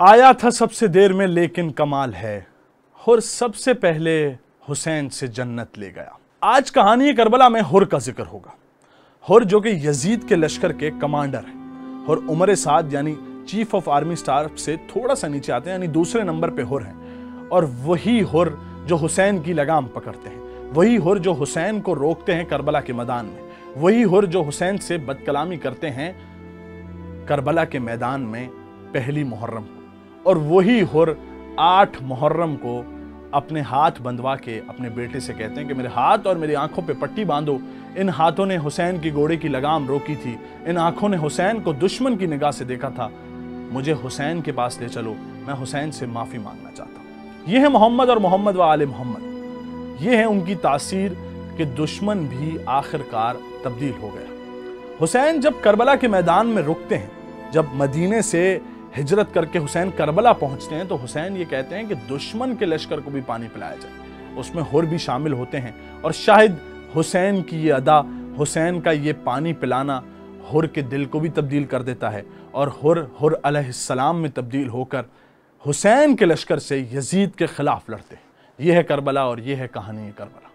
आया था सबसे देर में लेकिन कमाल है, हुर सबसे पहले हुसैन से जन्नत ले गया। आज कहानी करबला में हुर का जिक्र होगा। हुर जो कि यजीद के लश्कर के कमांडर हैं। हुर उमर साद यानी चीफ ऑफ आर्मी स्टाफ से थोड़ा सा नीचे आते हैं, यानी दूसरे नंबर पे हुर हैं। और वही हुर जो हुसैन की लगाम पकड़ते हैं, वही हुर जो हुसैन को रोकते हैं करबला के मैदान में, वही हुर जो हुसैन से बदकलामी करते हैं करबला के मैदान में पहली मुहर्रम को। और वही हुर 8 मुहर्रम को अपने हाथ बंधवा के अपने बेटे से कहते हैं कि मेरे हाथ और मेरी आंखों पे पट्टी बांधो। इन हाथों ने हुसैन की घोड़े की लगाम रोकी थी, इन आंखों ने हुसैन को दुश्मन की निगाह से देखा था। मुझे हुसैन के पास ले चलो, मैं हुसैन से माफी मांगना चाहता हूं। यह है मोहम्मद और मोहम्मद व आले मोहम्मद। यह है उनकी तासीर कि दुश्मन भी आखिरकार तब्दील हो गया। हुसैन जब करबला के मैदान में रुकते हैं, जब मदीने से हिजरत करके हुसैन करबला पहुंचते हैं, तो हुसैन ये कहते हैं कि दुश्मन के लश्कर को भी पानी पिलाया जाए। उसमें हुर भी शामिल होते हैं। और शायद हुसैन की ये अदा, हुसैन का ये पानी पिलाना हुर के दिल को भी तब्दील कर देता है। और हुर अलैहिस्सलाम में तब्दील होकर हुसैन के लश्कर से यजीद के खिलाफ लड़ते हैं। यह है करबला और यह है कहानी करबला।